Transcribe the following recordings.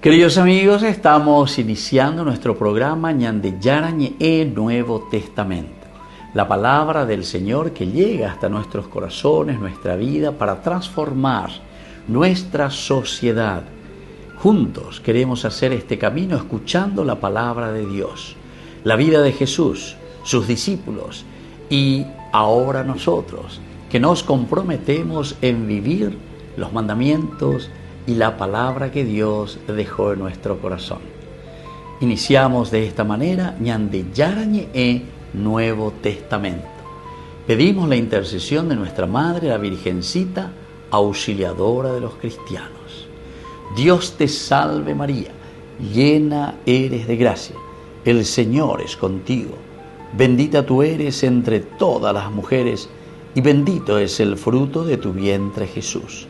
Queridos amigos, estamos iniciando nuestro programa Ñande Yarañe Nuevo Testamento. La palabra del Señor que llega hasta nuestros corazones, nuestra vida, para transformar nuestra sociedad. Juntos queremos hacer este camino escuchando la palabra de Dios, la vida de Jesús, sus discípulos y ahora nosotros, que nos comprometemos en vivir los mandamientos y la palabra que Dios dejó en nuestro corazón. Iniciamos de esta manera Ñande Yarañe Nuevo Testamento. Pedimos la intercesión de nuestra Madre, la Virgencita, auxiliadora de los cristianos. Dios te salve María, llena eres de gracia, el Señor es contigo. Bendita tú eres entre todas las mujeres y bendito es el fruto de tu vientre Jesús.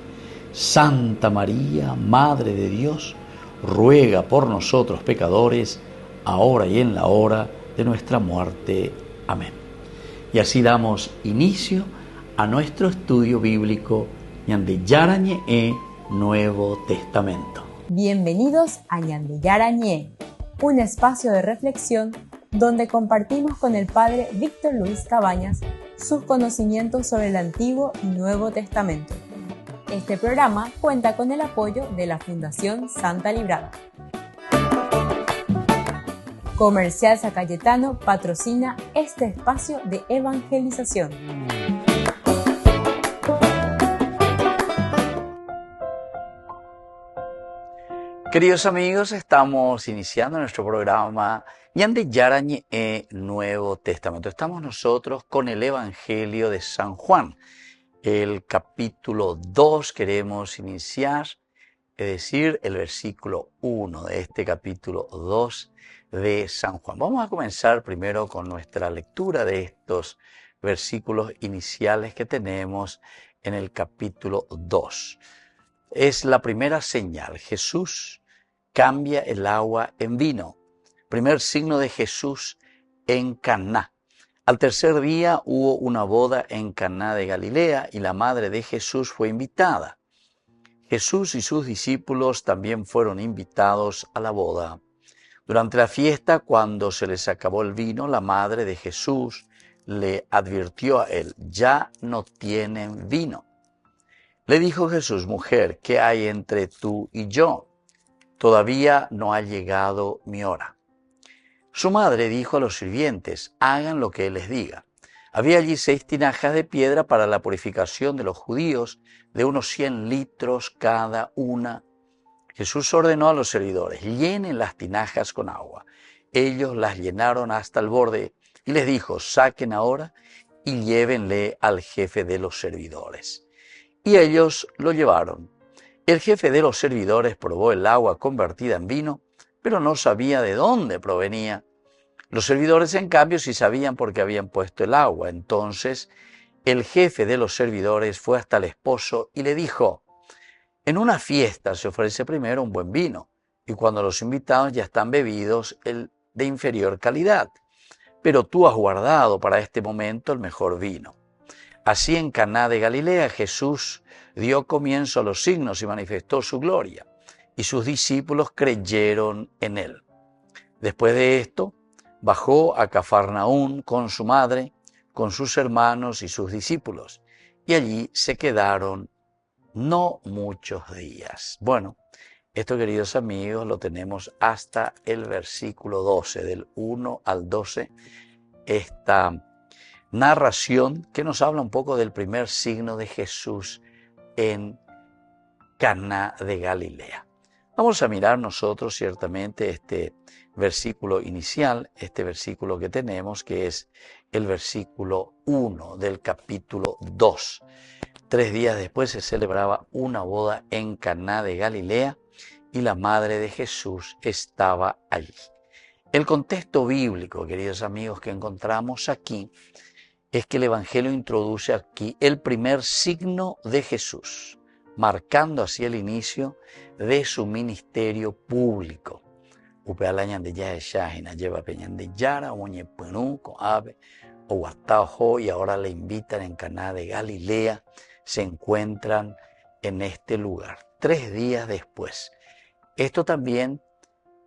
Santa María, Madre de Dios, ruega por nosotros pecadores, ahora y en la hora de nuestra muerte. Amén. Y así damos inicio a nuestro estudio bíblico Ñande Yarañe Nuevo Testamento. Bienvenidos a Ñande Yarañe, un espacio de reflexión donde compartimos con el Padre Víctor Luis Cabañas sus conocimientos sobre el Antiguo y Nuevo Testamento. Este programa cuenta con el apoyo de la Fundación Santa Librada. Comercial San Cayetano patrocina este espacio de evangelización. Queridos amigos, estamos iniciando nuestro programa Ñande Yarañe Nuevo Testamento. Estamos nosotros con el Evangelio de San Juan. El capítulo 2 queremos iniciar, es decir, el versículo 1 de este capítulo 2 de San Juan. Vamos a comenzar primero con nuestra lectura de estos versículos iniciales que tenemos en el capítulo 2. Es la primera señal. Jesús cambia el agua en vino. Primer signo de Jesús en Caná. Al tercer día hubo una boda en Caná de Galilea y la madre de Jesús fue invitada. Jesús y sus discípulos también fueron invitados a la boda. Durante la fiesta, cuando se les acabó el vino, la madre de Jesús le advirtió a él: ya no tienen vino. Le dijo Jesús: mujer, ¿qué hay entre tú y yo? Todavía no ha llegado mi hora. Su madre dijo a los sirvientes: hagan lo que él les diga. Había allí 6 tinajas de piedra para la purificación de los judíos, de unos 100 litros cada una. Jesús ordenó a los servidores: llenen las tinajas con agua. Ellos las llenaron hasta el borde y les dijo: saquen ahora y llévenle al jefe de los servidores. Y ellos lo llevaron. El jefe de los servidores probó el agua convertida en vino, pero no sabía de dónde provenía. Los servidores, en cambio, sí sabían por qué habían puesto el agua. Entonces, el jefe de los servidores fue hasta el esposo y le dijo: en una fiesta se ofrece primero un buen vino, y cuando los invitados ya están bebidos, el de inferior calidad. Pero tú has guardado para este momento el mejor vino. Así en Caná de Galilea Jesús dio comienzo a los signos y manifestó su gloria, y sus discípulos creyeron en él. Después de esto, bajó a Cafarnaún con su madre, con sus hermanos y sus discípulos, y allí se quedaron no muchos días. Bueno, esto, queridos amigos, lo tenemos hasta el versículo 12, del 1 al 12, esta narración que nos habla un poco del primer signo de Jesús en Caná de Galilea. Vamos a mirar nosotros ciertamente este versículo inicial, este versículo que tenemos, que es el versículo 1 del capítulo 2. 3 días después se celebraba una boda en Caná de Galilea y la madre de Jesús estaba allí. El contexto bíblico, queridos amigos, que encontramos aquí es que el Evangelio introduce aquí el primer signo de Jesús, marcando así el inicio de su ministerio público. Upealañan de Yaheshahina lleva peñan de Yara, Oñepunú, Coabe, Oguatajo, y ahora le invitan en Caná de Galilea. Se encuentran en este lugar. 3 días después, Esto también,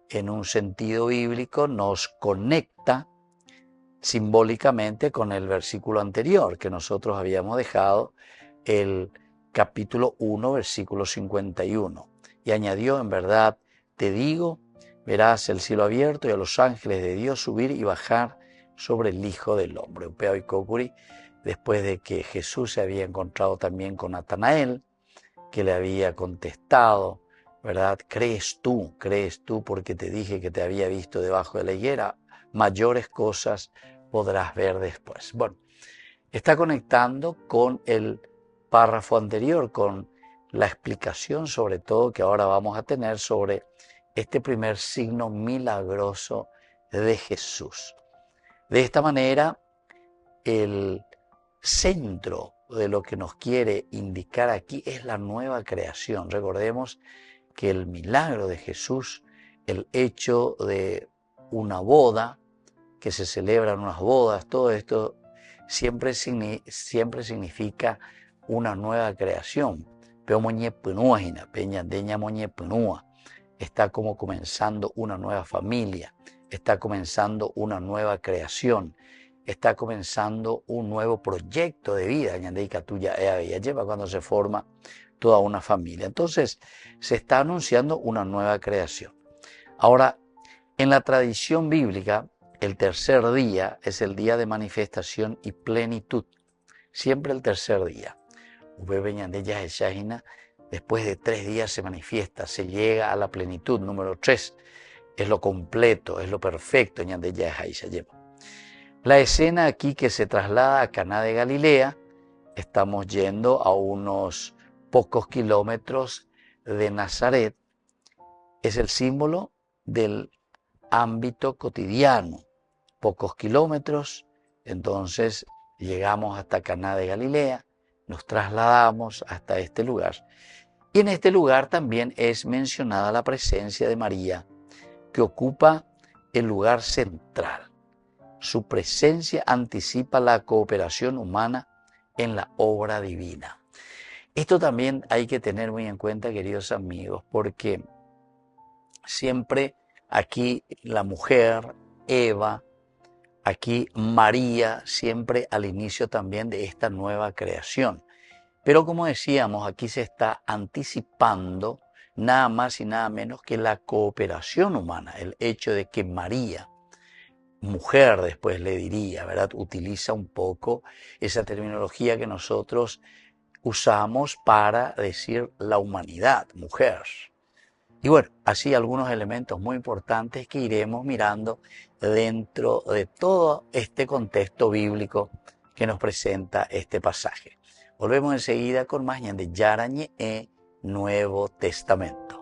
en un sentido bíblico, nos conecta simbólicamente con el versículo anterior que nosotros habíamos dejado, el capítulo 1, versículo 51. Y añadió, en verdad te digo, verás el cielo abierto y a los ángeles de Dios subir y bajar sobre el Hijo del Hombre. Upea Oikokuri, después de que Jesús se había encontrado también con Natanael, que le había contestado, ¿verdad? ¿Crees tú porque te dije que te había visto debajo de la higuera? Mayores cosas podrás ver después. Bueno, está conectando con el párrafo anterior, con la explicación sobre todo que ahora vamos a tener sobre este primer signo milagroso de Jesús. De esta manera, el centro de lo que nos quiere indicar aquí es la nueva creación. Recordemos que el milagro de Jesús, el hecho de una boda, que se celebran unas bodas, todo esto siempre significa una nueva creación. Está como comenzando una nueva familia, está comenzando una nueva creación, está comenzando un nuevo proyecto de vida, lleva cuando se forma toda una familia. Entonces, se está anunciando una nueva creación. Ahora, en la tradición bíblica, el tercer día es el día de manifestación y plenitud. Siempre el tercer día. Después de 3 días se manifiesta, se llega a la plenitud. Número 3 es lo completo, es lo perfecto. La escena aquí que se traslada a Caná de Galilea, estamos yendo a unos pocos kilómetros de Nazaret, es el símbolo del ámbito cotidiano. Pocos kilómetros, entonces llegamos hasta Caná de Galilea, nos trasladamos hasta este lugar. Y en este lugar también es mencionada la presencia de María, que ocupa el lugar central. Su presencia anticipa la cooperación humana en la obra divina. Esto también hay que tener muy en cuenta, queridos amigos, porque siempre aquí la mujer, Eva, aquí María, siempre al inicio también de esta nueva creación. Pero como decíamos, aquí se está anticipando nada más y nada menos que la cooperación humana, el hecho de que María, mujer después le diría, ¿verdad? Utiliza un poco esa terminología que nosotros usamos para decir la humanidad, mujer. Y bueno, así algunos elementos muy importantes que iremos mirando dentro de todo este contexto bíblico que nos presenta este pasaje. Volvemos enseguida con más de Yarañe Nuevo Testamento.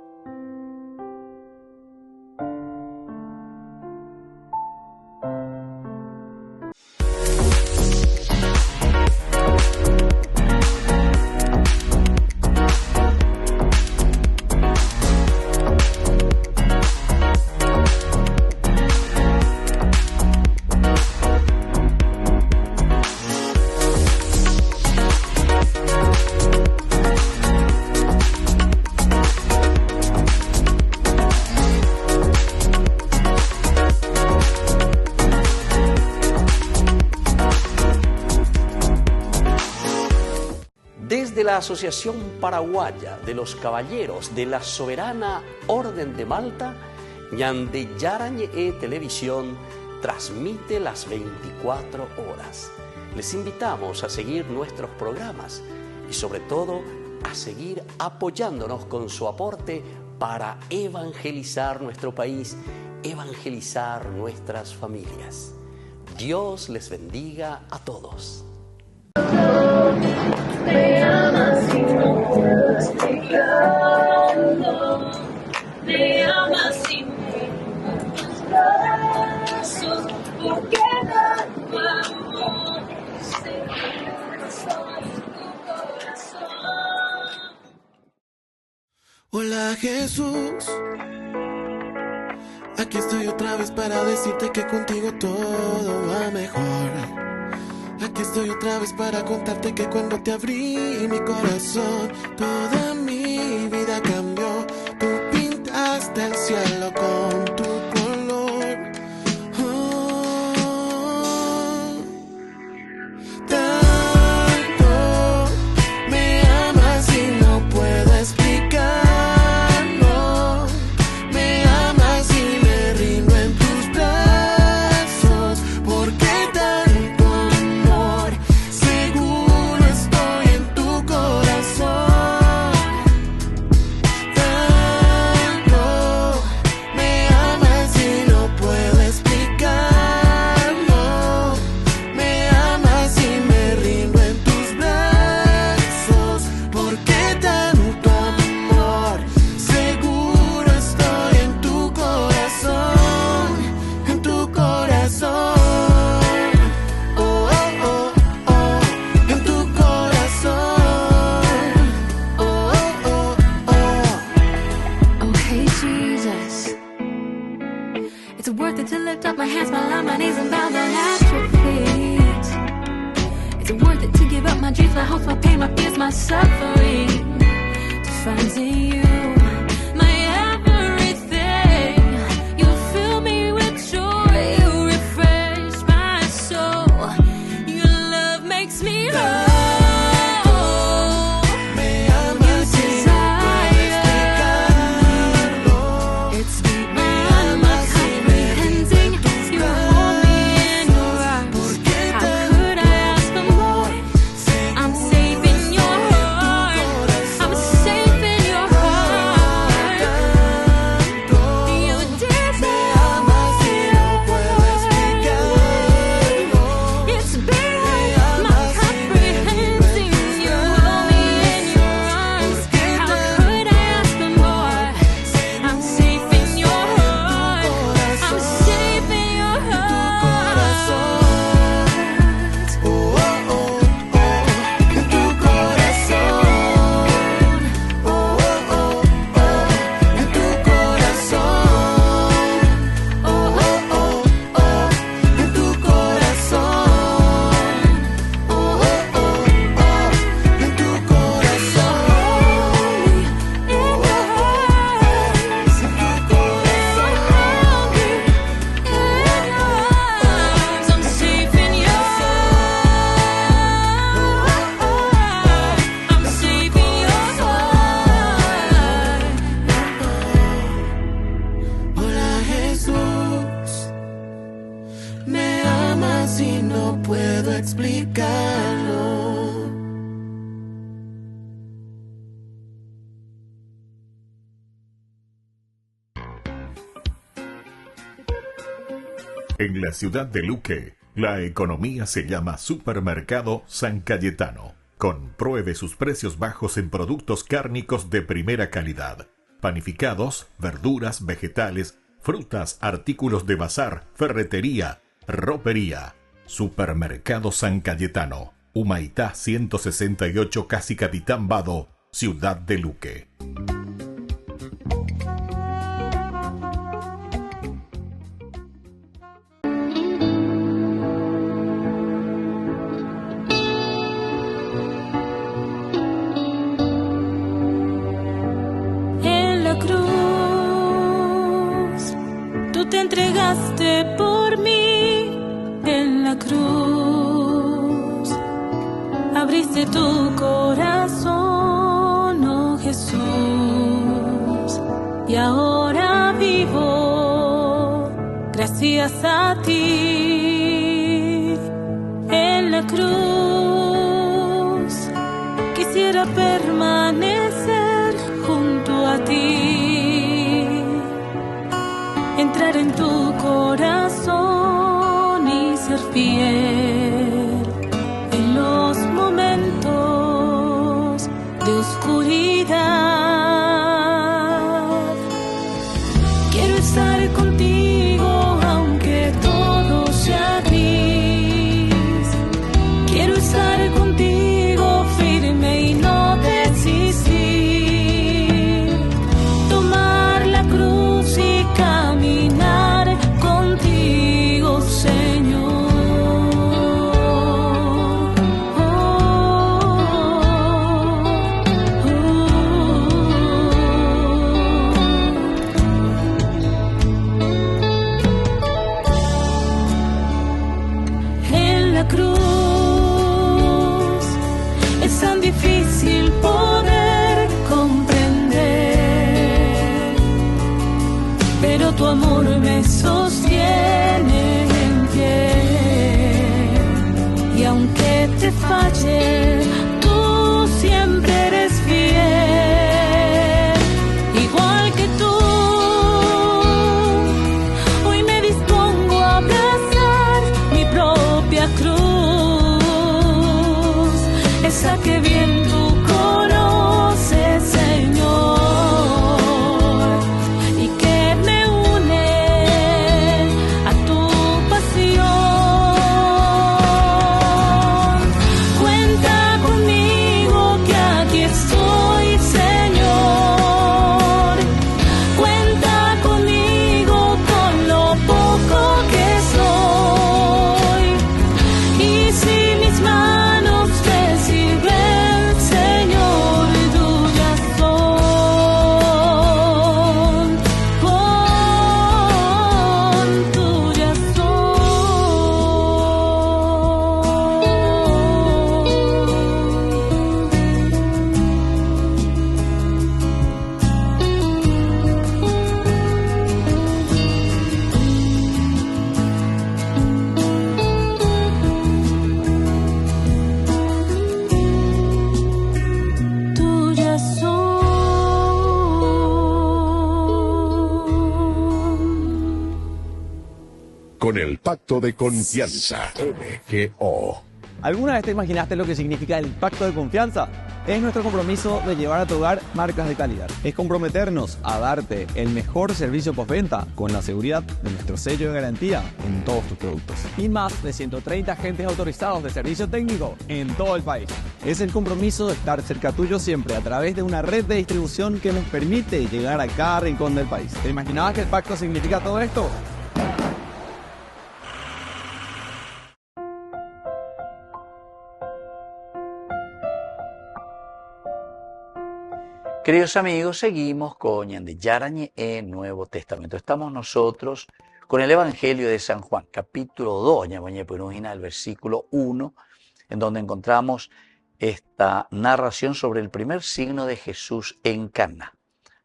La Asociación Paraguaya de los Caballeros de la Soberana Orden de Malta, Ñande Yarañe Televisión transmite las 24 horas. Les invitamos a seguir nuestros programas y sobre todo a seguir apoyándonos con su aporte para evangelizar nuestro país, evangelizar nuestras familias. Dios les bendiga a todos. Me amas y no puedo explicarlo. Me amas y me das tus brazos, porque tanto amor seguro soy tu corazón. Hola Jesús, aquí estoy otra vez para decirte que contigo todo va mejor. Aquí estoy otra vez para contarte que cuando te abrí mi corazón, toda mi vida cambió. Tú pintaste cielo con tu color. Tanto me amas y no puedo explicarlo. Me amas y me rindo en tus brazos. ¿Por qué tanto amor? Seguro estoy en tu corazón. Tanto me amas y no puedo explicarlo. Me amas y me rindo en tus brazos. ¿Por qué tanto amor? Seguro estoy en tu corazón, en tu corazón. Oh, oh, oh, oh, en tu corazón. Oh, oh, oh, oh. Oh, hey, Jesus. It's worth it to lift up my hands, while on my knees and bow down at your feet. It's worth it to give up my dreams, my hopes, my pain, my fears, my suffering, to find in you my everything. You fill me with joy, you refresh my soul. Your love makes me whole. Me amas y no puedo explicarlo. It's deep Me beyond my amas y me rindo comprehending. en tus You hold me in your brazos. arms. ¿Por qué How tanto could I ask for more? I'm seguro safe in your estoy en tu heart. I'm corazón? safe in your heart. Tanto You me amas y no puedo explicarlo. It's Me beyond my amas y me rindo en comprehending. tus You hold me in your arms. ¿Por qué How tanto could I ask for more? I'm safe in your heart. I'm safe in your heart. Oh, oh, oh, oh, en tu corazón. Oh, oh, oh, oh, en tu corazón. Oh, oh, oh, oh, en tu corazón. Oh, oh, oh, oh, en tu corazón. In your arms. En tu corazón. I'm safe in your heart. I'm safe in your heart. Hola Jesús, me amas y no puedo explicarlo. En la ciudad de Luque, la economía se llama Supermercado San Cayetano. Compruebe sus precios bajos en productos cárnicos de primera calidad. Panificados, verduras, vegetales, frutas, artículos de bazar, ferretería, ropería. Supermercado San Cayetano. Humaitá 168, Casi Capitán Vado, ciudad de Luque. En la cruz, tú te entregaste por mí. En la cruz, abriste tu corazón, oh Jesús. Y ahora vivo gracias a ti. En la cruz, quisiera permanecer junto a ti, entrar en tu corazón y ser fiel en los momentos de oscuridad. Quiero estar contigo aunque todo sea gris. Quiero estar contigo firme y no desistir. Tomar la cruz y caminar contigo, Señor. pero tu amor me sostiene en pie. Y aunque te falle, tú siempre eres fiel. Igual que tú, hoy me dispongo a abrazar mi propia cruz, esa que bien tú conoces, Señor, y que me une a tu pasión. Cuenta conmigo que aquí estoy, Señor. Cuenta conmigo con lo poco que soy. Y si mis manos te sirven, Señor, tuyas son. Tuyas son. Tuyas son. Con el pacto de confianza. MGO. ¿Alguna vez te imaginaste lo que significa el pacto de confianza? Es nuestro compromiso de llevar a tu hogar marcas de calidad. Es comprometernos a darte el mejor servicio postventa con la seguridad de nuestro sello de garantía en todos tus productos. Y más de 130 agentes autorizados de servicio técnico en todo el país. Es el compromiso de estar cerca tuyo siempre a través de una red de distribución que nos permite llegar a cada rincón del país. ¿Te imaginabas que el pacto significa todo esto? Queridos amigos, seguimos con Ñande Yarañe en Nuevo Testamento. Estamos nosotros con el Evangelio de San Juan, capítulo 2, el versículo 1, en donde encontramos esta narración sobre el primer signo de Jesús en Caná.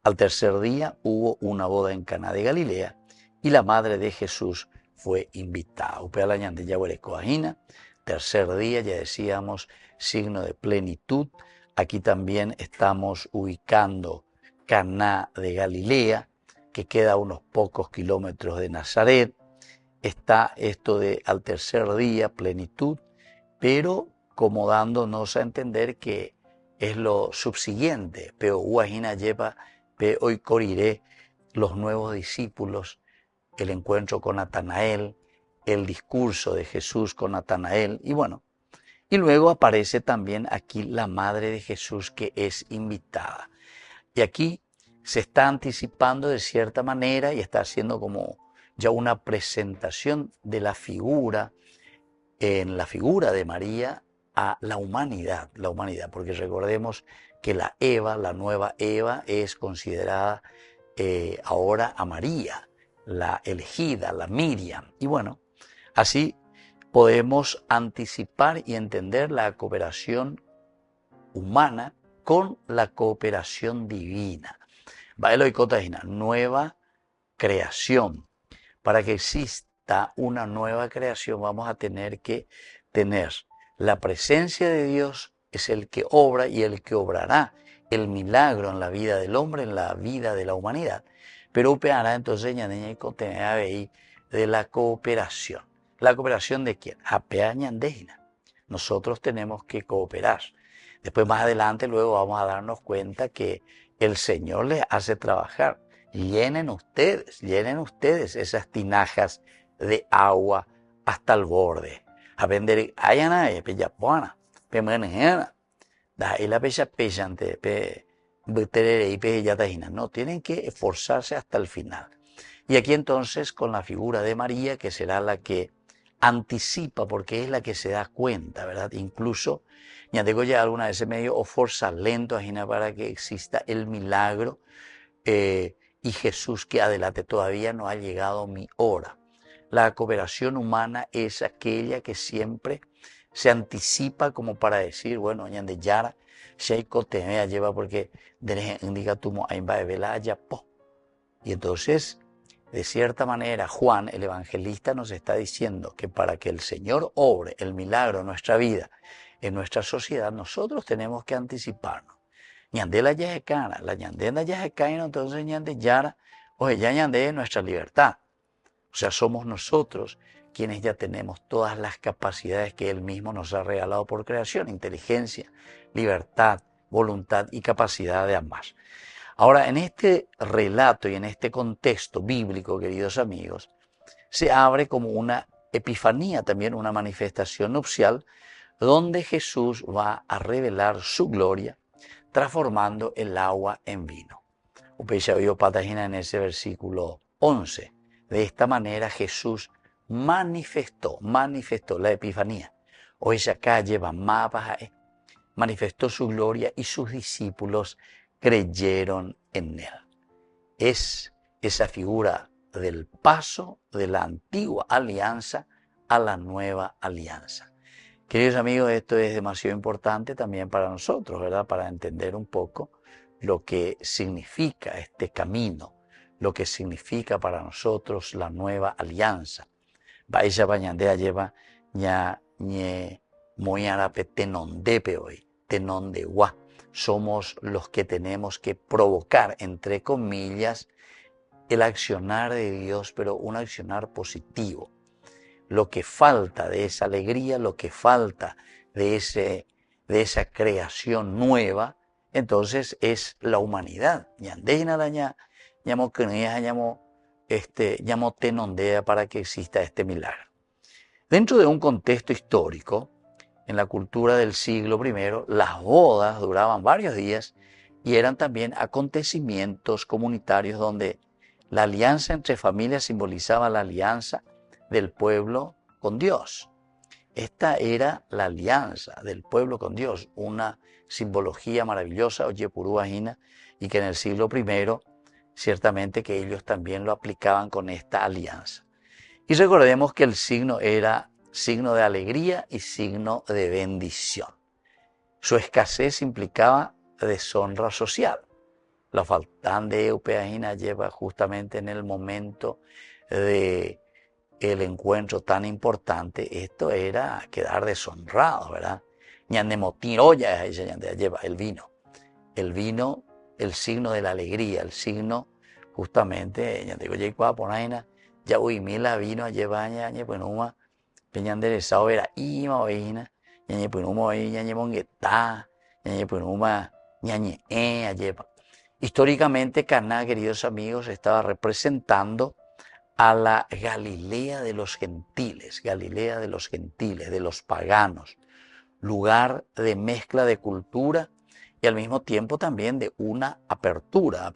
Al tercer día hubo una boda en Caná de Galilea y la madre de Jesús fue invitada. Upea Ñande Yahuere Coajina, tercer día, ya decíamos, signo de plenitud. Aquí también estamos ubicando Caná de Galilea, que queda a unos pocos kilómetros de Nazaret. Está esto de al tercer día, plenitud, pero como dándonos a entender que es lo subsiguiente. Pero Guajina lleva, hoy corriré los nuevos discípulos, el encuentro con Natanael, el discurso de Jesús con Natanael, y bueno, y luego aparece también aquí la madre de Jesús que es invitada. Y aquí se está anticipando de cierta manera y está haciendo como ya una presentación de la figura, en la figura de María a la humanidad, porque recordemos que la Eva, la nueva Eva, es considerada ahora a María, la elegida, la Miriam. Y bueno, así podemos anticipar y entender la cooperación humana con la cooperación divina. Nueva creación. Para que exista una nueva creación vamos a tener que tener la presencia de Dios, es el que obra y el que obrará el milagro en la vida del hombre, en la vida de la humanidad. Pero upeará entonces de la cooperación. ¿La cooperación de quién? Nosotros tenemos que cooperar. Después más adelante luego vamos a darnos cuenta que el Señor les hace trabajar. Llenen ustedes esas tinajas de agua hasta el borde. A vender ayana peyapuana, pemenena, da y la pecha pechante, no, tienen que esforzarse hasta el final. Y aquí entonces con la figura de María, que será la que anticipa, porque es la que se da cuenta, ¿verdad? Incluso, ya digo ya alguna vez medio o forza lento para que exista el milagro y Jesús que adelante, todavía no ha llegado mi hora. La cooperación humana es aquella que siempre se anticipa como para decir, bueno, Ñande Yara, Sheiko te lleva porque indica tu vela allá po. Y entonces De cierta manera, Juan, el evangelista, nos está diciendo que para que el Señor obre el milagro en nuestra vida, en nuestra sociedad, nosotros tenemos que anticiparnos. Ñande la yajecana, la ñande la yajecaino, entonces ñande yara, oye, ya ñande es nuestra libertad. O sea, somos nosotros quienes ya tenemos todas las capacidades que Él mismo nos ha regalado por creación, inteligencia, libertad, voluntad y capacidad de amar. Ahora, en este relato y en este contexto bíblico, queridos amigos, se abre como una epifanía, también una manifestación nupcial, donde Jesús va a revelar su gloria, transformando el agua en vino. Ustedes ya vio patagina en ese versículo 11. De esta manera Jesús manifestó la epifanía. O esa calle va manifestó su gloria y sus discípulos creyeron en él. Es esa figura del paso de la antigua alianza a la nueva alianza. Queridos amigos, esto es demasiado importante también para nosotros, ¿verdad? Para entender un poco lo que significa este camino, lo que significa para nosotros la nueva alianza. Vaya bañandea lleva ña muy arape tenondepe hoy, tenondegua. Somos los que tenemos que provocar, entre comillas, el accionar de Dios, pero un accionar positivo. Lo que falta de esa alegría, lo que falta de esa creación nueva, entonces es la humanidad. Llamo tenondea para que exista este milagro. Dentro de un contexto histórico, en la cultura del siglo I, las bodas duraban varios días y eran también acontecimientos comunitarios donde la alianza entre familias simbolizaba la alianza del pueblo con Dios. Esta era la alianza del pueblo con Dios, una simbología maravillosa, oye, purúajina, y que en el siglo I, ciertamente que ellos también lo aplicaban con esta alianza. Y recordemos que el signo era signo de alegría y signo de bendición. Su escasez implicaba deshonra social. La falta de Eupeagina lleva justamente en el momento de el encuentro tan importante, esto era quedar deshonrado, ¿verdad? Ñanemotinoya lleva el vino, el signo de la alegría, el signo justamente, ya digo, ya uimila vino lleva ñañepunuma, peñanderezao era ima veina, ñañepunuma ñañemonguetá, ñañepunuma ñañe lleva. Históricamente Caná, queridos amigos, estaba representando a la Galilea de los gentiles, de los paganos, lugar de mezcla de cultura y al mismo tiempo también de una apertura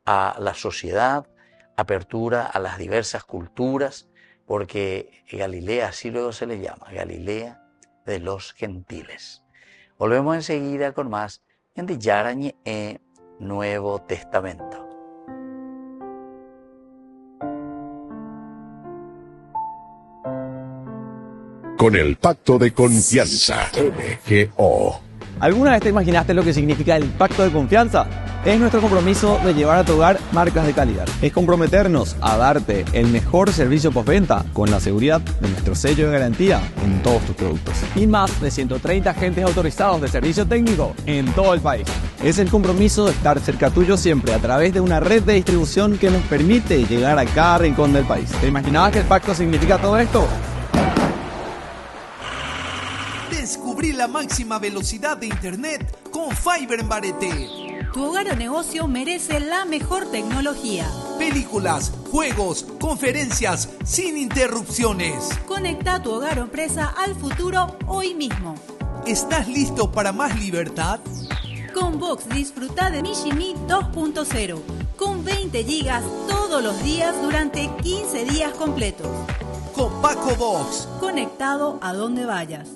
a la sociedad, apertura a las diversas culturas, porque Galilea así luego se le llama, Galilea de los gentiles. Volvemos enseguida con más en Yarañe Nuevo Testamento. Con el pacto de confianza, MGO. ¿Alguna vez te imaginaste lo que significa el pacto de confianza? Es nuestro compromiso de llevar a tu hogar marcas de calidad. Es comprometernos a darte el mejor servicio postventa con la seguridad de nuestro sello de garantía en todos tus productos. Y más de 130 agentes autorizados de servicio técnico en todo el país. Es el compromiso de estar cerca tuyo siempre a través de una red de distribución que nos permite llegar a cada rincón del país. ¿Te imaginabas que el pacto significa todo esto? Descubrí la máxima velocidad de internet con Fiber en Barete. Tu hogar o negocio merece la mejor tecnología. Películas, juegos, conferencias, sin interrupciones. Conecta tu hogar o empresa al futuro hoy mismo. ¿Estás listo para más libertad? Con Vox disfruta de Mishimi 2.0 con 20 gigas todos los días durante 15 días completos. Con Paco Vox. Conectado a donde vayas.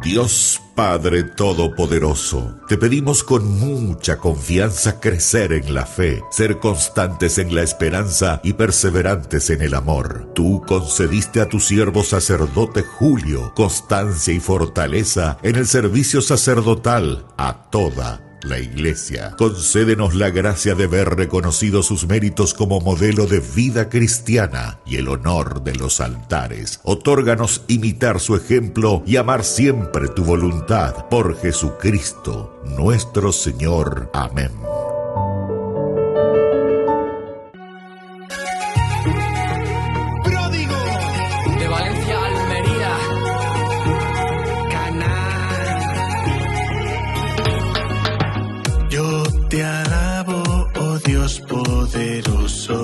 Dios Padre Todopoderoso, te pedimos con mucha confianza crecer en la fe, ser constantes en la esperanza y perseverantes en el amor. Tú concediste a tu siervo sacerdote Julio constancia y fortaleza en el servicio sacerdotal a toda la Iglesia. Concédenos la gracia de ver reconocidos sus méritos como modelo de vida cristiana y el honor de los altares. Otórganos imitar su ejemplo y amar siempre tu voluntad. Por Jesucristo, nuestro Señor. Amén. Pródigo de Valencia a Almería. Yo te alabo, oh Dios poderoso,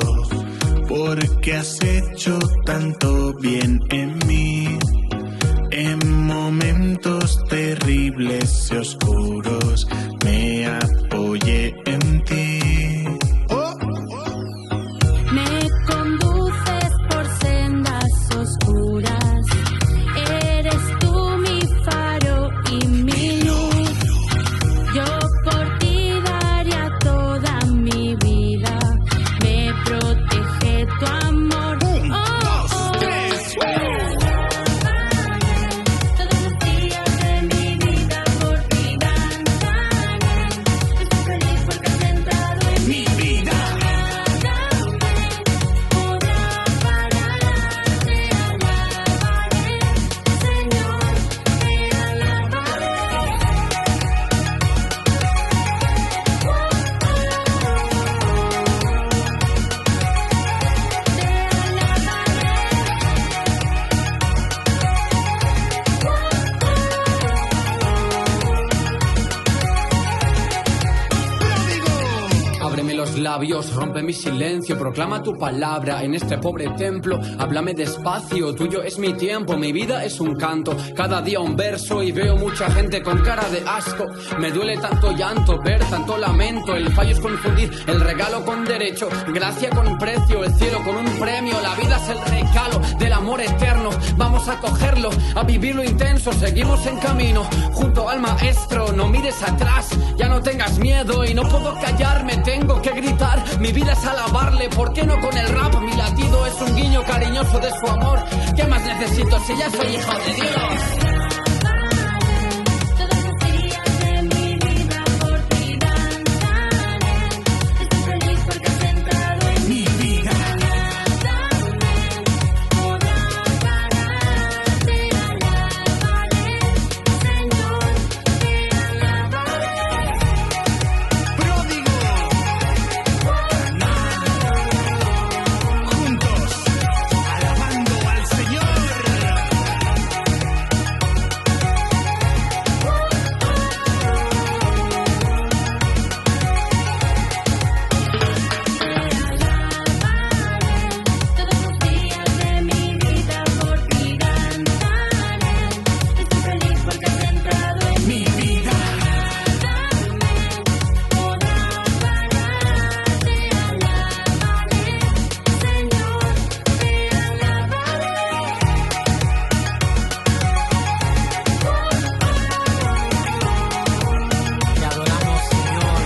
porque has hecho tanto bien en mí. En momentos terribles y oscuros me apoyé en ti. Me conduces por sendas oscuras, eres tú mi faro y mi luz. Yo por ti daría toda mi vida, me protege tu amor. Todos los días de mi vida por ti danzaré. Estoy feliz porque has entrado en mi vida. Ábreme los labios, rompe mi silencio, proclama tu palabra en este pobre templo. Háblame despacio, tuyo es mi tiempo, mi vida es un canto, cada día un verso y veo mucha gente con cara de asco. Me duele tanto llanto, ver tanto lamento, el fallo es confundir el regalo con derecho, gracia con precio, el cielo con un premio, la vida es el regalo del amor eterno. Vamos a cogerlo, a vivirlo intenso, seguimos en camino, junto al maestro, no mires atrás, ya no tengas miedo y no puedo callarme, tengo que gritar, mi vida es alabarle, ¿por qué no con el rap? Mi latido es un guiño cariñoso de su amor, ¿qué más necesito si ya soy hijo de Dios? Todos los días de mi vida por ti danzaré. Estoy feliz porque has entrado en mi vida. Podrá parar, te alabaré, Señor, te alabaré. Pródigo. Juntos, alabando al Señor. Todos los días de mi vida por ti danzaré. Estoy feliz porque has entrado en mi vida. Podrá parar, te alabaré, Señor, te alabaré. Te adoramos, Señor.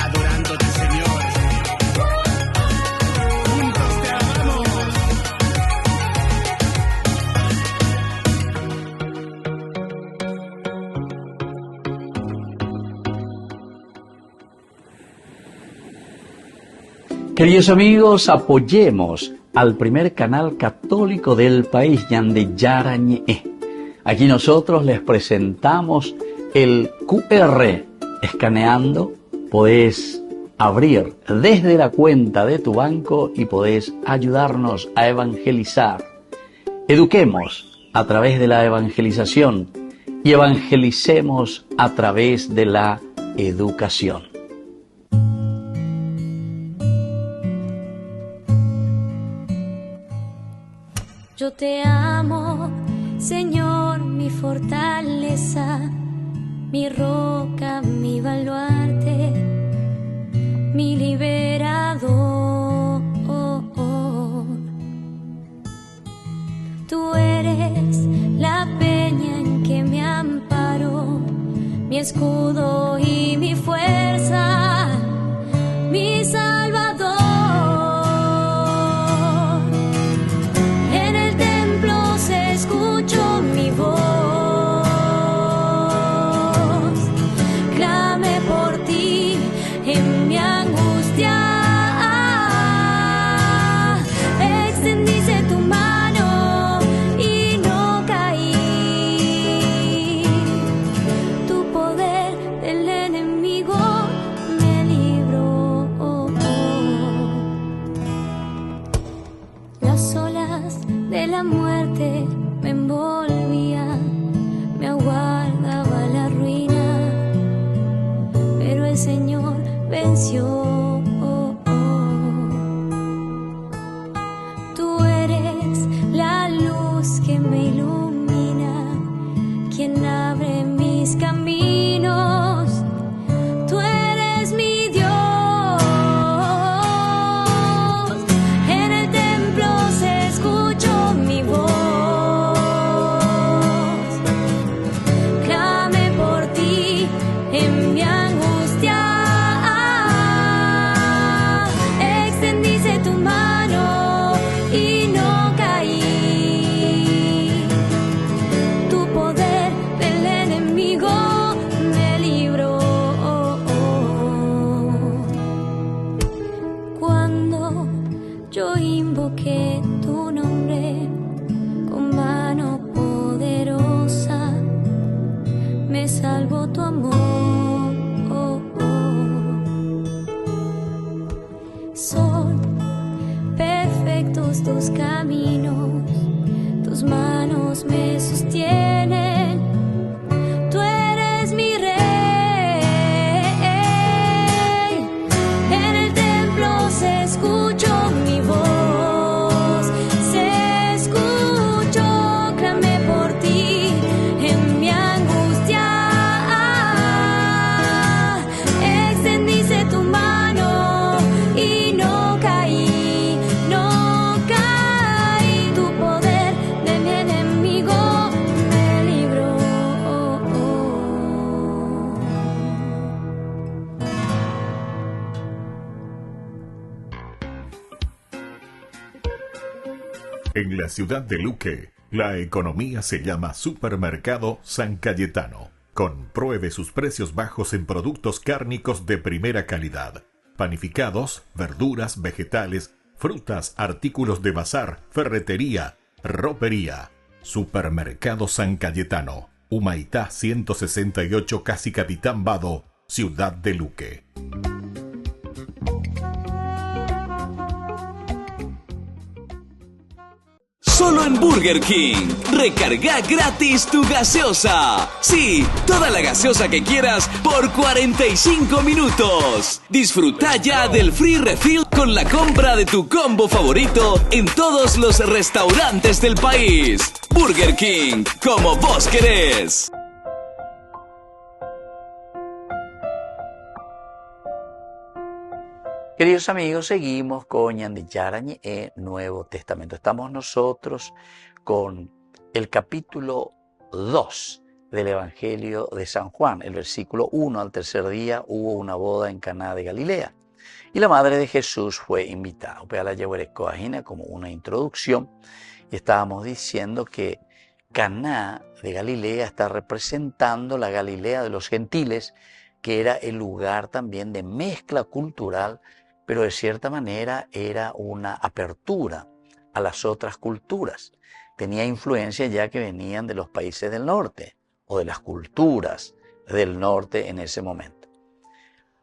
Adorándote, Señor. Juntos te amamos. Queridos amigos, apoyemos al primer canal católico del país, Ñande Yarañe. Aquí nosotros les presentamos el QR. Escaneando, podés abrir desde la cuenta de tu banco y podés ayudarnos a evangelizar. Eduquemos a través de la evangelización y evangelicemos a través de la educación. Yo te amo, Señor, mi fortaleza, mi roca, mi baluarte, mi liberador. Tú eres eres la peña en que me amparo, mi escudo y mi fuerza, mi Salvador. En el templo se escuchó mi voz, clamé por ti en mi angustia. Extendiste tu mano y no caí. Tu poder del enemigo me libró. Las olas de la muerte me envolvían, me aguardaba la ruina, pero el Señor venció. Tú eres la luz que me ilumina, quien abre mis caminos. Tú eres mi Dios. En el templo se escuchó mi voz, clamé por ti en mi angustia. Extendiste tu mano y no caí. Tu poder del enemigo me libró. Cuando yo invoqué tu nombre con mano poderosa, me salvó tu amor. Son perfectos tus caminos, tus manos me sostienen. Tú eres mi rey. En el templo se escuchó mi voz, se escuchó, clamé por ti en mi angustia. Extendiste tu mano y no caí, no caí. Tu poder de mi enemigo me libró. En la ciudad de Luque, la economía se llama Supermercado San Cayetano. Compruebe sus precios bajos en productos cárnicos de primera calidad. Panificados, verduras, vegetales, frutas, artículos de bazar, ferretería, ropería. Supermercado San Cayetano. Humaitá 168, Casi Capitán Vado, ciudad de Luque. Solo en Burger King. Recarga gratis tu gaseosa. Sí, toda la gaseosa que quieras por 45 minutos. Disfruta ya del free refill con la compra de tu combo favorito en todos los restaurantes del país. Burger King, como vos querés. Queridos amigos, seguimos con Ñande Yarañe, Nuevo Testamento. Estamos nosotros con el capítulo 2 del Evangelio de San Juan, el versículo 1. Al tercer día hubo una boda en Caná de Galilea y la madre de Jesús fue invitada. La llevaré como una introducción y estábamos diciendo que Caná de Galilea está representando la Galilea de los gentiles, que era el lugar también de mezcla cultural, pero de cierta manera era una apertura a las otras culturas. Tenía influencias ya que venían de los países del norte o de las culturas del norte en ese momento.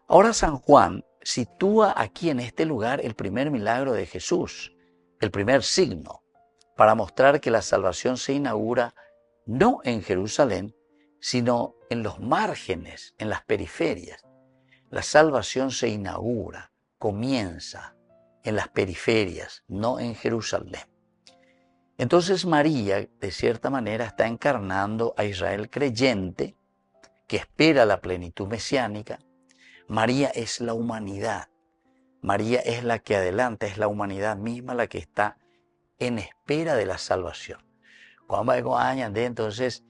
Ahora San Juan sitúa aquí en este lugar el primer milagro de Jesús, el primer signo, para mostrar que la salvación se inaugura no en Jerusalén, sino en los márgenes, en las periferias. La salvación se inaugura, comienza en las periferias, no en Jerusalén. Entonces María, de cierta manera, está encarnando a Israel creyente que espera la plenitud mesiánica. María es la humanidad. María es la que adelanta, es la humanidad misma la que está en espera de la salvación. Entonces,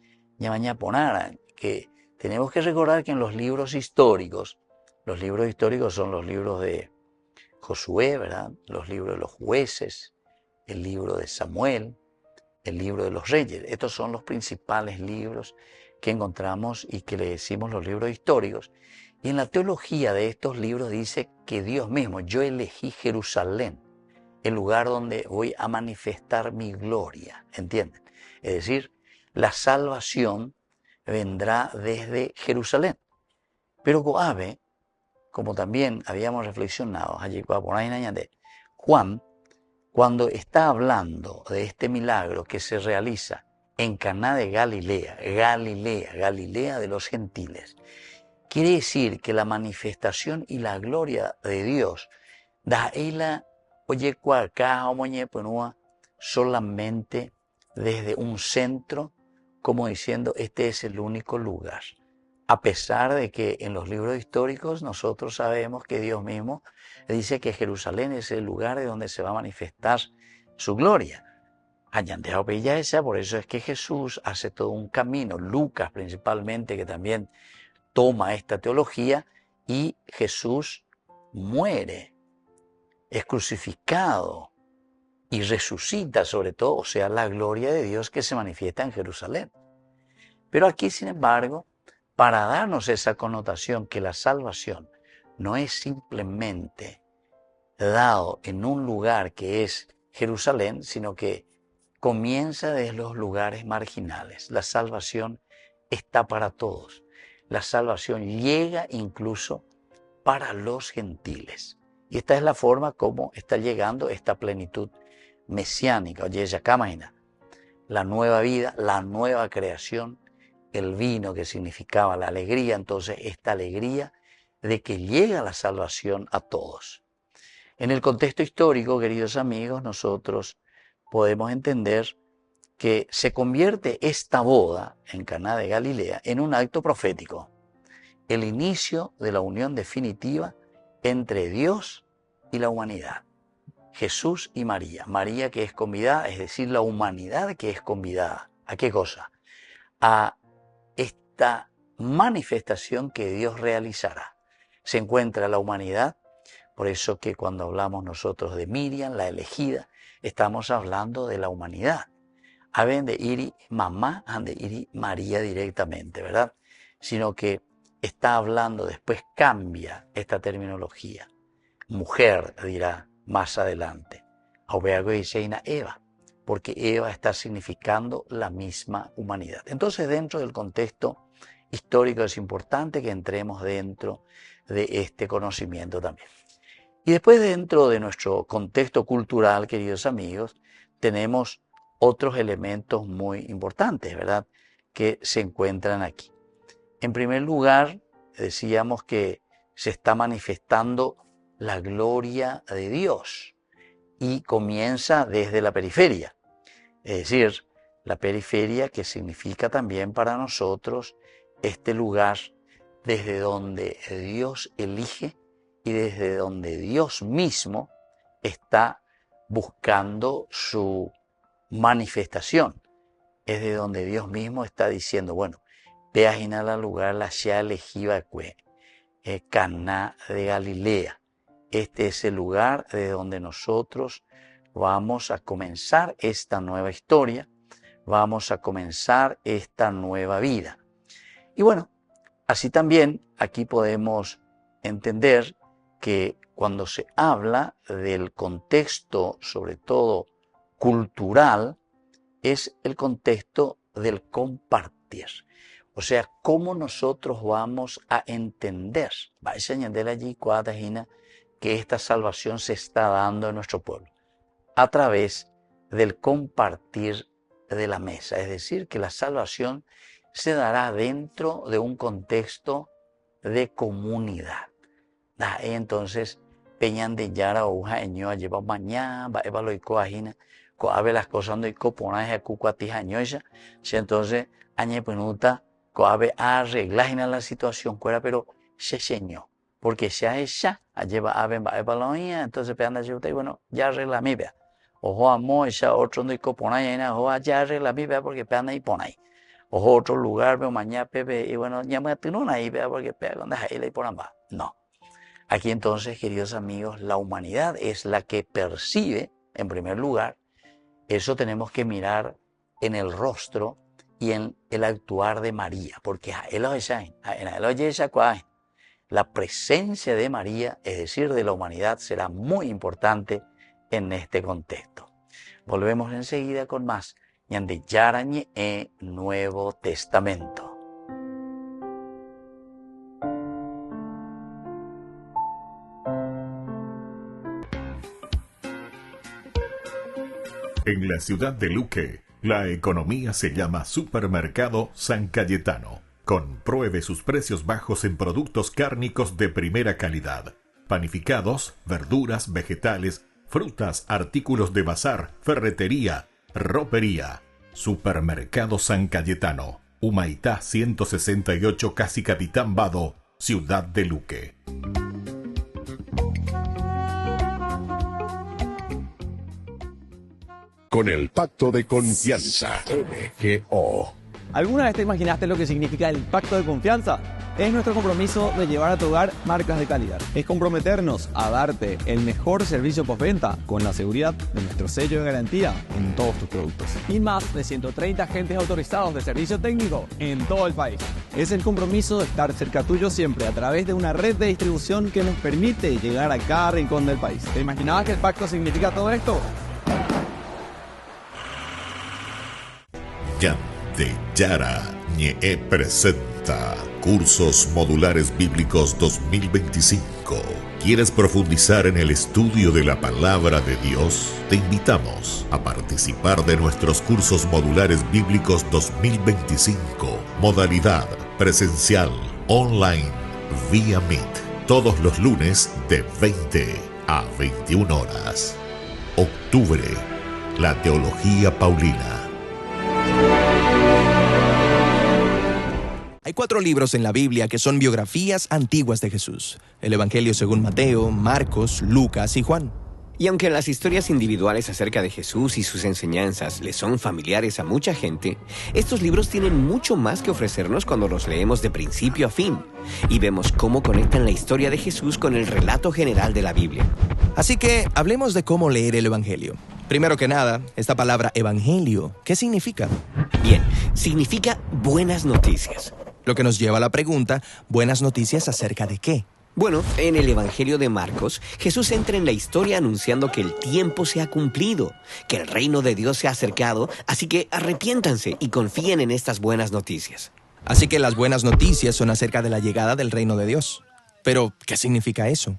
que tenemos que recordar que en los libros históricos son los libros de Josué, ¿verdad? Los libros de los jueces, el libro de Samuel, el libro de los reyes. Estos son los principales libros que encontramos y que le decimos los libros históricos. Y en la teología de estos libros dice que Dios mismo, yo elegí Jerusalén, el lugar donde voy a manifestar mi gloria, ¿entienden? Es decir, la salvación vendrá desde Jerusalén. Pero Goabe, como también habíamos reflexionado, Juan, cuando está hablando de este milagro que se realiza en Caná de Galilea, Galilea de los gentiles, quiere decir que la manifestación y la gloria de Dios solamente desde un centro, como diciendo, este es el único lugar. A pesar de que en los libros históricos nosotros sabemos que Dios mismo dice que Jerusalén es el lugar de donde se va a manifestar su gloria. Por eso es que Jesús hace todo un camino, Lucas principalmente, que también toma esta teología, y Jesús muere, es crucificado y resucita sobre todo, o sea, la gloria de Dios que se manifiesta en Jerusalén. Pero aquí, sin embargo, para darnos esa connotación que la salvación no es simplemente dado en un lugar que es Jerusalén, sino que comienza desde los lugares marginales. La salvación está para todos. La salvación llega incluso para los gentiles. Y esta es la forma como está llegando esta plenitud mesiánica. Oye, ya imagina, la nueva vida, la nueva creación, el vino que significaba la alegría, entonces esta alegría de que llega la salvación a todos. En el contexto histórico, queridos amigos, nosotros podemos entender que se convierte esta boda en Caná de Galilea en un acto profético, el inicio de la unión definitiva entre Dios y la humanidad. Jesús y María, María que es convidada, es decir, la humanidad que es convidada. ¿A qué cosa? A esta manifestación que Dios realizará. Se encuentra la humanidad, por eso que cuando hablamos nosotros de Miriam, la elegida, estamos hablando de la humanidad. Haben de ir mamá, han de ir María directamente, ¿verdad? Sino que está hablando, después cambia esta terminología. Mujer, dirá más adelante. Eva, porque Eva está significando la misma humanidad. Entonces, dentro del contexto histórico es importante que entremos dentro de este conocimiento también. Y después, dentro de nuestro contexto cultural, queridos amigos, tenemos otros elementos muy importantes, ¿verdad?, que se encuentran aquí. En primer lugar, decíamos que se está manifestando la gloria de Dios y comienza desde la periferia. Es decir, la periferia que significa también para nosotros este lugar desde donde Dios elige y desde donde Dios mismo está buscando su manifestación. Es de donde Dios mismo está diciendo, bueno, vean al lugar la sea elegida Caná de Galilea. Este es el lugar de donde nosotros vamos a comenzar esta nueva historia, vamos a comenzar esta nueva vida. Y bueno, así también aquí podemos entender que cuando se habla del contexto, sobre todo cultural, es el contexto del compartir. O sea, cómo nosotros vamos a entender, vais a añadir allí que esta salvación se está dando en nuestro pueblo a través del compartir de la mesa. Es decir, que la salvación se dará dentro de un contexto de comunidad. Entonces, peñan de yara hoja en lleva mañana, va a y coajina, coabe las cosas no y coponaje a cucuatija ñoya, entonces, añe penuta, coabe arreglar la situación, pero se señó. Porque se ha hecho, lleva a ver, entonces peanda y bueno, ya arregla mi vea. Ojo amo ella otro no copona y na ojo allá arregla mi vea porque pega y pone ahí. Ojo otro lugar veo mañana pepe y bueno ya me tengo ahí vea porque pega donde ahí le ponen más. No. Aquí entonces, queridos amigos, la humanidad es la que percibe, en primer lugar, eso tenemos que mirar en el rostro y en el actuar de María, porque la presencia de María, es decir, de la humanidad, será muy importante en este contexto. Volvemos enseguida con más Ñande Yarañe Nuevo Testamento. En la ciudad de Luque, la economía se llama Supermercado San Cayetano. Compruebe sus precios bajos en productos cárnicos de primera calidad. Panificados, verduras, vegetales, frutas, artículos de bazar, ferretería, ropería. Supermercado San Cayetano, Humaitá 168, Casi Capitán Vado, ciudad de Luque. Con el pacto de confianza, MGO. ¿Alguna vez te imaginaste lo que significa el pacto de confianza? Es nuestro compromiso de llevar a tu hogar marcas de calidad. Es comprometernos a darte el mejor servicio postventa con la seguridad de nuestro sello de garantía en todos tus productos. Y más de 130 agentes autorizados de servicio técnico en todo el país. Es el compromiso de estar cerca tuyo siempre a través de una red de distribución que nos permite llegar a cada rincón del país. ¿Te imaginabas que el pacto significa todo esto? Ñande Yarañe presenta Cursos Modulares Bíblicos 2025. ¿Quieres profundizar en el estudio de la Palabra de Dios? Te invitamos a participar de nuestros Cursos Modulares Bíblicos 2025. Modalidad presencial, online, vía Meet. Todos los lunes de 20 a 21 horas. Octubre, la Teología Paulina. Hay 4 libros en la Biblia que son biografías antiguas de Jesús: el Evangelio según Mateo, Marcos, Lucas y Juan. Y aunque las historias individuales acerca de Jesús y sus enseñanzas le son familiares a mucha gente, estos libros tienen mucho más que ofrecernos cuando los leemos de principio a fin y vemos cómo conectan la historia de Jesús con el relato general de la Biblia. Así que hablemos de cómo leer el Evangelio. Primero que nada, esta palabra evangelio, ¿qué significa? Bien, significa buenas noticias. Lo que nos lleva a la pregunta, ¿buenas noticias acerca de qué? Bueno, en el Evangelio de Marcos, Jesús entra en la historia anunciando que el tiempo se ha cumplido, que el reino de Dios se ha acercado, así que arrepiéntanse y confíen en estas buenas noticias. Así que las buenas noticias son acerca de la llegada del reino de Dios. Pero, ¿qué significa eso?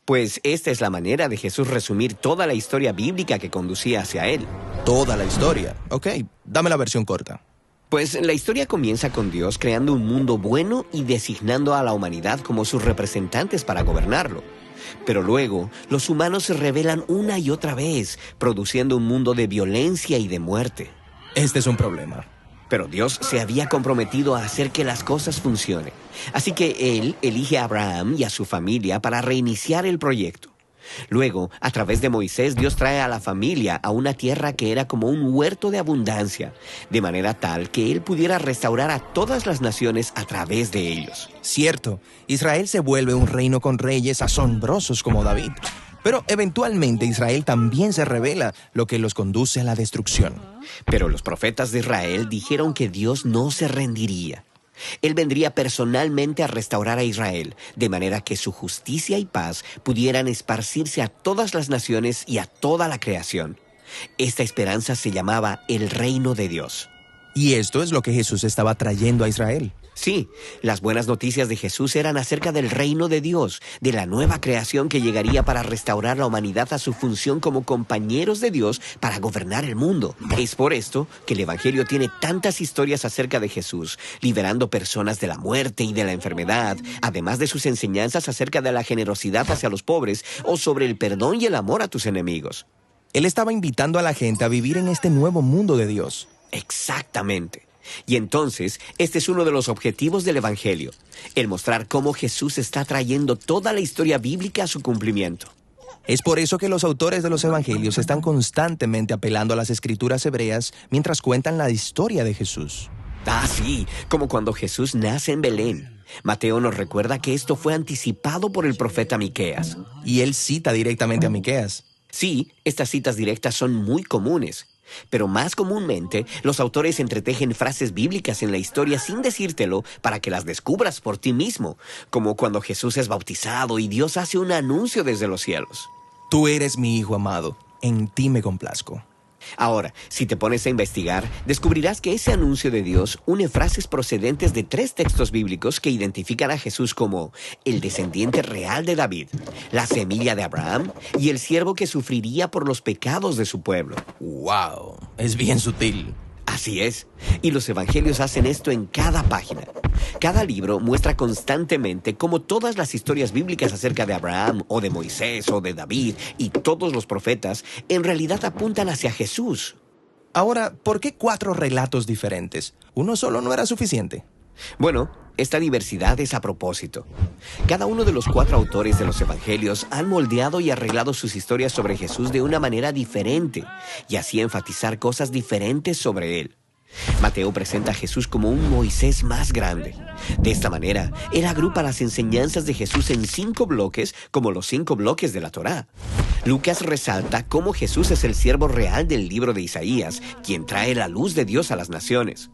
Pues esta es la manera de Jesús resumir toda la historia bíblica que conducía hacia Él. ¿Toda la historia? Ok, dame la versión corta. Pues la historia comienza con Dios creando un mundo bueno y designando a la humanidad como sus representantes para gobernarlo. Pero luego, los humanos se rebelan una y otra vez, produciendo un mundo de violencia y de muerte. Este es un problema. Pero Dios se había comprometido a hacer que las cosas funcionen. Así que Él elige a Abraham y a su familia para reiniciar el proyecto. Luego, a través de Moisés, Dios trae a la familia a una tierra que era como un huerto de abundancia, de manera tal que Él pudiera restaurar a todas las naciones a través de ellos. Cierto, Israel se vuelve un reino con reyes asombrosos como David. Pero eventualmente Israel también se rebela, lo que los conduce a la destrucción. Pero los profetas de Israel dijeron que Dios no se rendiría. Él vendría personalmente a restaurar a Israel, de manera que su justicia y paz pudieran esparcirse a todas las naciones y a toda la creación. Esta esperanza se llamaba el reino de Dios. Y esto es lo que Jesús estaba trayendo a Israel. Sí, las buenas noticias de Jesús eran acerca del reino de Dios, de la nueva creación que llegaría para restaurar la humanidad a su función como compañeros de Dios para gobernar el mundo. Es por esto que el Evangelio tiene tantas historias acerca de Jesús, liberando personas de la muerte y de la enfermedad, además de sus enseñanzas acerca de la generosidad hacia los pobres o sobre el perdón y el amor a tus enemigos. Él estaba invitando a la gente a vivir en este nuevo mundo de Dios. Exactamente. Y entonces, este es uno de los objetivos del Evangelio, el mostrar cómo Jesús está trayendo toda la historia bíblica a su cumplimiento. Es por eso que los autores de los evangelios están constantemente apelando a las escrituras hebreas mientras cuentan la historia de Jesús. Ah, sí, como cuando Jesús nace en Belén. Mateo nos recuerda que esto fue anticipado por el profeta Miqueas. Y él cita directamente a Miqueas. Sí, estas citas directas son muy comunes. Pero más comúnmente, los autores entretejen frases bíblicas en la historia sin decírtelo para que las descubras por ti mismo, como cuando Jesús es bautizado y Dios hace un anuncio desde los cielos. Tú eres mi hijo amado, en ti me complazco. Ahora, si te pones a investigar, descubrirás que ese anuncio de Dios une frases procedentes de 3 textos bíblicos que identifican a Jesús como el descendiente real de David, la semilla de Abraham y el siervo que sufriría por los pecados de su pueblo. ¡Wow! Es bien sutil. Así es, y los evangelios hacen esto en cada página. Cada libro muestra constantemente cómo todas las historias bíblicas acerca de Abraham, o de Moisés, o de David, y todos los profetas, en realidad apuntan hacia Jesús. Ahora, ¿por qué 4 relatos diferentes? ¿Uno solo no era suficiente? Bueno, esta diversidad es a propósito. Cada uno de los 4 autores de los evangelios han moldeado y arreglado sus historias sobre Jesús de una manera diferente, y así enfatizar cosas diferentes sobre él. Mateo presenta a Jesús como un Moisés más grande. De esta manera, él agrupa las enseñanzas de Jesús en 5 bloques, como los 5 bloques de la Torá. Lucas resalta cómo Jesús es el siervo real del libro de Isaías, quien trae la luz de Dios a las naciones.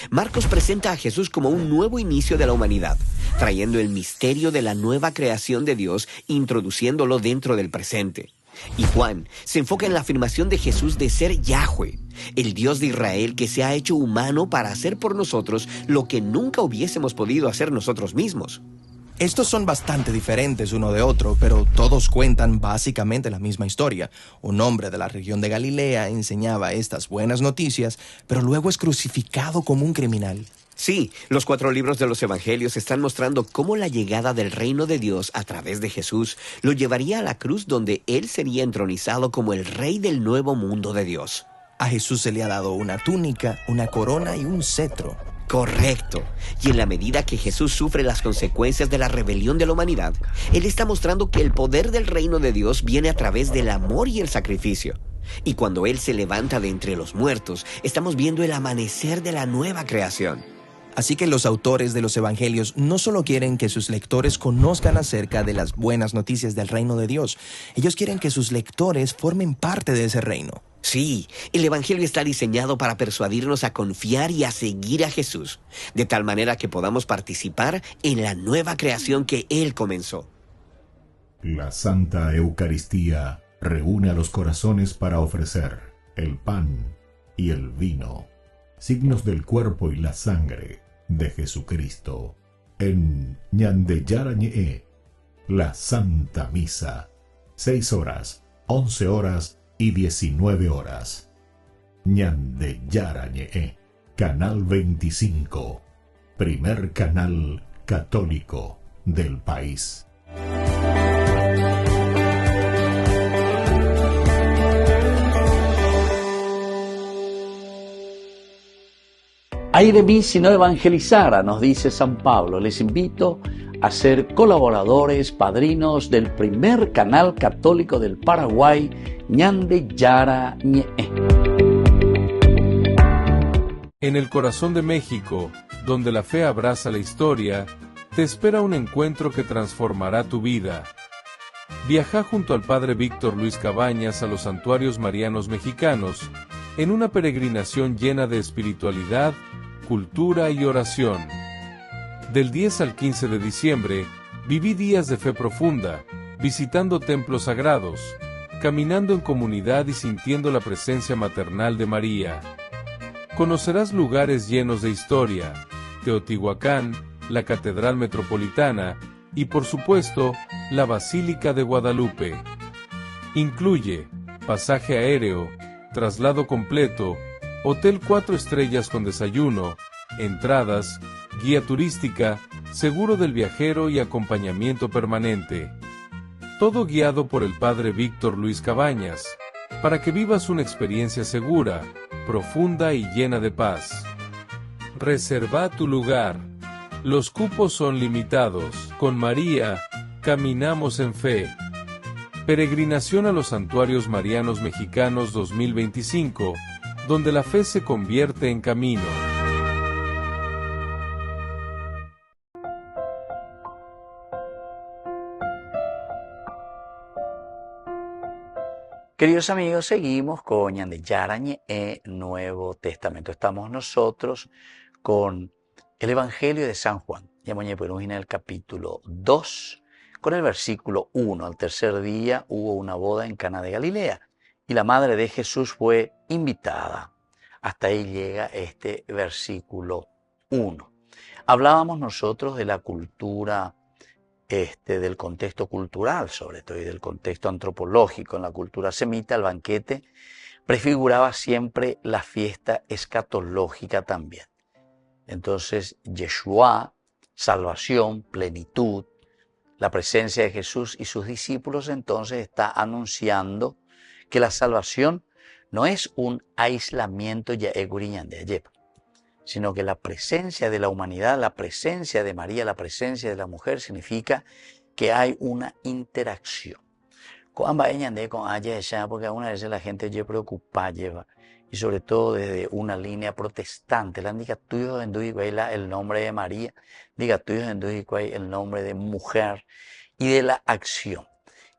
Marcos presenta a Jesús como un nuevo inicio de la humanidad, trayendo el misterio de la nueva creación de Dios, introduciéndolo dentro del presente. Y Juan se enfoca en la afirmación de Jesús de ser Yahweh, el Dios de Israel que se ha hecho humano para hacer por nosotros lo que nunca hubiésemos podido hacer nosotros mismos. Estos son bastante diferentes uno de otro, pero todos cuentan básicamente la misma historia. Un hombre de la región de Galilea enseñaba estas buenas noticias, pero luego es crucificado como un criminal. Sí, los 4 libros de los evangelios están mostrando cómo la llegada del reino de Dios a través de Jesús lo llevaría a la cruz, donde él sería entronizado como el rey del nuevo mundo de Dios. A Jesús se le ha dado una túnica, una corona y un cetro. Correcto. Y en la medida que Jesús sufre las consecuencias de la rebelión de la humanidad, él está mostrando que el poder del reino de Dios viene a través del amor y el sacrificio. Y cuando él se levanta de entre los muertos, estamos viendo el amanecer de la nueva creación. Así que los autores de los evangelios no solo quieren que sus lectores conozcan acerca de las buenas noticias del reino de Dios, ellos quieren que sus lectores formen parte de ese reino. Sí, el evangelio está diseñado para persuadirnos a confiar y a seguir a Jesús, de tal manera que podamos participar en la nueva creación que él comenzó. La Santa Eucaristía reúne a los corazones para ofrecer el pan y el vino, signos del cuerpo y la sangre de Jesucristo. En Ñande Yarañe, la Santa Misa, 6 horas, 11 horas y 19 horas. Ñande Yarañe, Canal 25, primer canal católico del país. Ay de mí si no evangelizara, nos dice San Pablo. Les invito a ser colaboradores, padrinos del primer canal católico del Paraguay, Ñande Yarañe. En el corazón de México, donde la fe abraza la historia, te espera un encuentro que transformará tu vida. Viaja junto al Padre Víctor Luis Cabañas a los santuarios marianos mexicanos, en una peregrinación llena de espiritualidad, cultura y oración. Del 10 al 15 de diciembre, viví días de fe profunda, visitando templos sagrados, caminando en comunidad y sintiendo la presencia maternal de María. Conocerás lugares llenos de historia, Teotihuacán, la Catedral Metropolitana y, por supuesto, la Basílica de Guadalupe. Incluye pasaje aéreo, traslado completo, hotel 4 estrellas con desayuno, entradas, guía turística, seguro del viajero y acompañamiento permanente. Todo guiado por el Padre Víctor Luis Cabañas, para que vivas una experiencia segura, profunda y llena de paz. Reserva tu lugar. Los cupos son limitados. Con María, caminamos en fe. Peregrinación a los Santuarios Marianos Mexicanos 2025, donde la fe se convierte en camino. Queridos amigos, seguimos con Ñande Yarañe Nuevo Testamento. Estamos nosotros con el Evangelio de San Juan. En el capítulo 2, con el versículo 1. Al tercer día hubo una boda en Caná de Galilea y la madre de Jesús fue invitada. Hasta ahí llega este versículo 1. Hablábamos nosotros de la cultura, del contexto cultural, sobre todo, y del contexto antropológico. En la cultura semita, el banquete prefiguraba siempre la fiesta escatológica también. Entonces, Yeshua, salvación, plenitud, la presencia de Jesús y sus discípulos, entonces está anunciando que la salvación no es un aislamiento ya de ayer, sino que la presencia de la humanidad, la presencia de María, la presencia de la mujer, significa que hay una interacción. Porque algunas veces la gente ya preocupa, y sobre todo desde una línea protestante, la diga tuyo en el nombre de María, diga tuyo en el nombre de mujer y de la acción.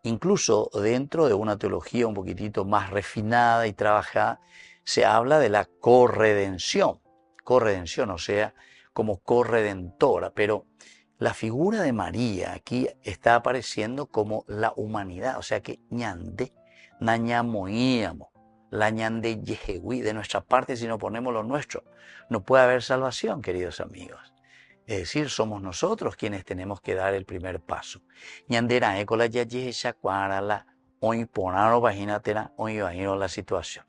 Incluso dentro de una teología un poquitito más refinada y trabajada, se habla de la corredención, o sea, como corredentora, pero la figura de María aquí está apareciendo como la humanidad, o sea que ñande, nañamoíamos, la ñande yehewi, de nuestra parte, si no ponemos lo nuestro, no puede haber salvación, queridos amigos. Es decir, somos nosotros quienes tenemos que dar el primer paso. Ñandera ecola ya yesha cuarala, hoy ponaro vaginatera, hoy vagino la situación.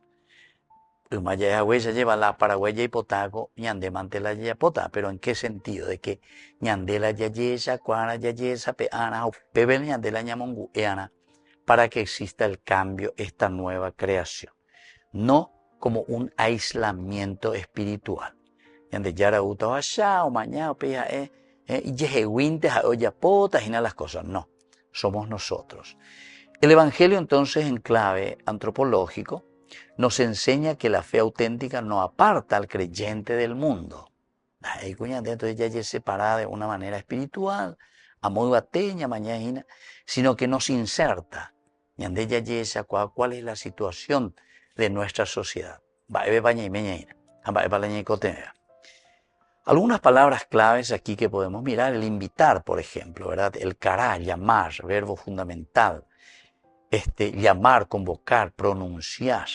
Umaya huella lleva la paraguaya y potago, ñande mantela ya pota, pero ¿en qué sentido? De que ñandela ya yesha cuara ya yesa peana, pebel ñandela ñamongu eana, para que exista el cambio, esta nueva creación. No como un aislamiento espiritual. Yande yara uta allá o mañana pea y yehewinte oya potas y nada las cosas. No, somos nosotros. El Evangelio entonces en clave antropológico nos enseña que la fe auténtica no aparta al creyente del mundo. Entonces ya es separada de una manera espiritual, muy bateña, mañana, sino que nos inserta. ¿Cuál es la situación de nuestra sociedad? Algunas palabras claves aquí que podemos mirar, el invitar, por ejemplo, ¿verdad? El cará, llamar, verbo fundamental, llamar, convocar, pronunciar.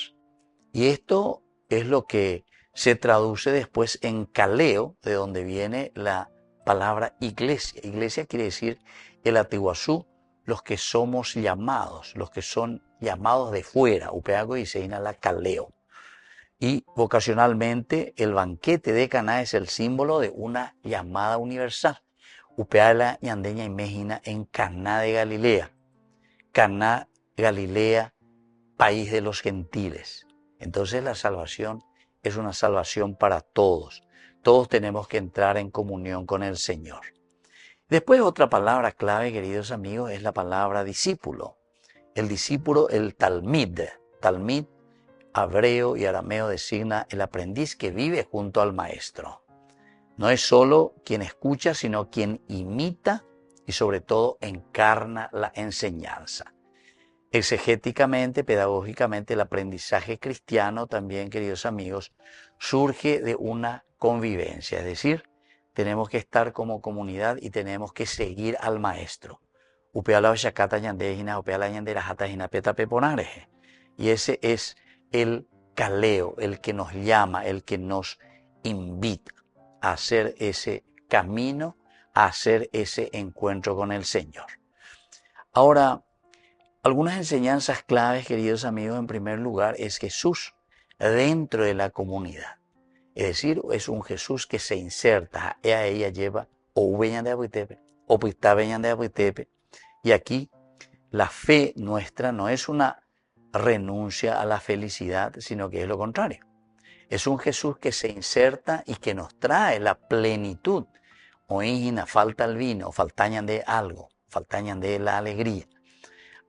Y esto es lo que se traduce después en caleo, de donde viene la palabra iglesia. Iglesia quiere decir el atiguazú, los que somos llamados, los que son llamados de fuera, upeago y seina la caleo. Y vocacionalmente el banquete de Caná es el símbolo de una llamada universal. Upeala ñandeña y mejina en Caná de Galilea. Caná, Galilea, país de los gentiles. Entonces la salvación es una salvación para todos. Todos tenemos que entrar en comunión con el Señor. Después otra palabra clave, queridos amigos, es la palabra discípulo. El discípulo, el talmid. Talmid, hebreo y arameo, designa el aprendiz que vive junto al maestro. No es solo quien escucha, sino quien imita y sobre todo encarna la enseñanza. Exegéticamente, pedagógicamente, el aprendizaje cristiano también, queridos amigos, surge de una convivencia, es decir, tenemos que estar como comunidad y tenemos que seguir al maestro. Y ese es el caleo, el que nos llama, el que nos invita a hacer ese camino, a hacer ese encuentro con el Señor. Ahora, algunas enseñanzas claves, queridos amigos, en primer lugar, es Jesús dentro de la comunidad. Es decir, es un Jesús que se inserta, ella lleva o veñan de abuitepe, o pista veñan de abuitepe. Y aquí la fe nuestra no es una renuncia a la felicidad, sino que es lo contrario. Es un Jesús que se inserta y que nos trae la plenitud. Oígina, falta el vino, faltañan de algo, faltañan de la alegría.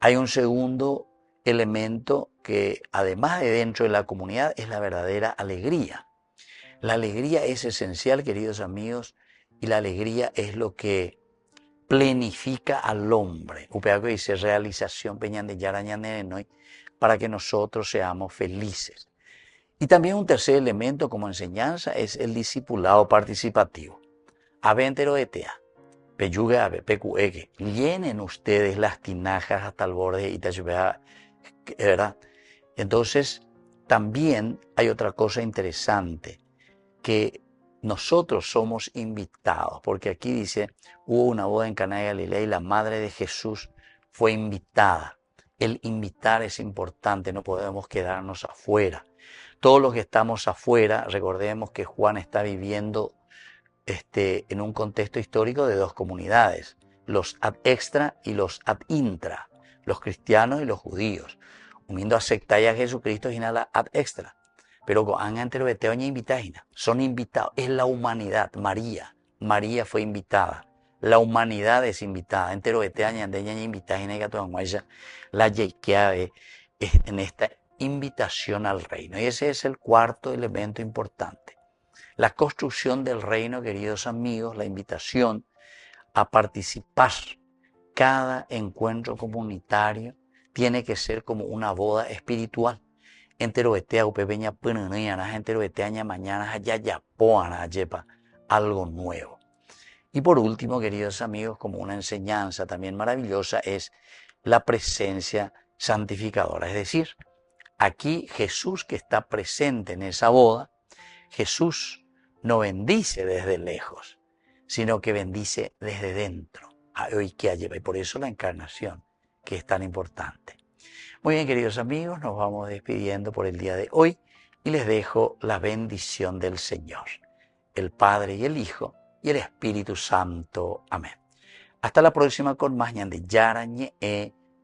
Hay un segundo elemento que, además de dentro de la comunidad, es la verdadera alegría. La alegría es esencial, queridos amigos, y la alegría es lo que plenifica al hombre. Upeaco dice realización para que nosotros seamos felices. Y también un tercer elemento como enseñanza es el discipulado participativo. Aventero etea, peyuga ave, pecueque, llenen ustedes las tinajas hasta el borde y ¿verdad? Entonces, también hay otra cosa interesante, que nosotros somos invitados, porque aquí dice, hubo una boda en Caná de Galilea y la madre de Jesús fue invitada. El invitar es importante, no podemos quedarnos afuera. Todos los que estamos afuera, recordemos que Juan está viviendo en un contexto histórico de dos comunidades, los ad extra y los ad intra, los cristianos y los judíos. Uniendo a sectaya a Jesucristo y nada ad extra. Pero son invitados, es la humanidad. María fue invitada, la humanidad es invitada. La en esta invitación al reino. Y ese es el cuarto elemento importante. La construcción del reino, queridos amigos, la invitación a participar. Cada encuentro comunitario tiene que ser como una boda espiritual. Algo nuevo. Y por último, queridos amigos, como una enseñanza también maravillosa es la presencia santificadora. Es decir, aquí Jesús que está presente en esa boda, Jesús no bendice desde lejos, sino que bendice desde dentro. Y por eso la encarnación, que es tan importante. Muy bien, queridos amigos, nos vamos despidiendo por el día de hoy y les dejo la bendición del Señor, el Padre y el Hijo y el Espíritu Santo. Amén. Hasta la próxima con más Ñande Yarañe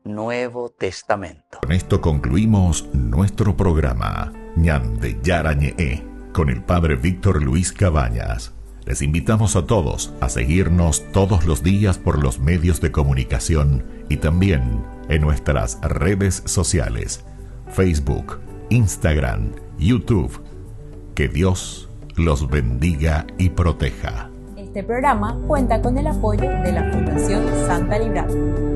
Nuevo Testamento. Con esto concluimos nuestro programa Ñande Yarañe con el Padre Víctor Luis Cabañas. Les invitamos a todos a seguirnos todos los días por los medios de comunicación y también en nuestras redes sociales, Facebook, Instagram, YouTube. Que Dios los bendiga y proteja. Este programa cuenta con el apoyo de la Fundación Santa Librada.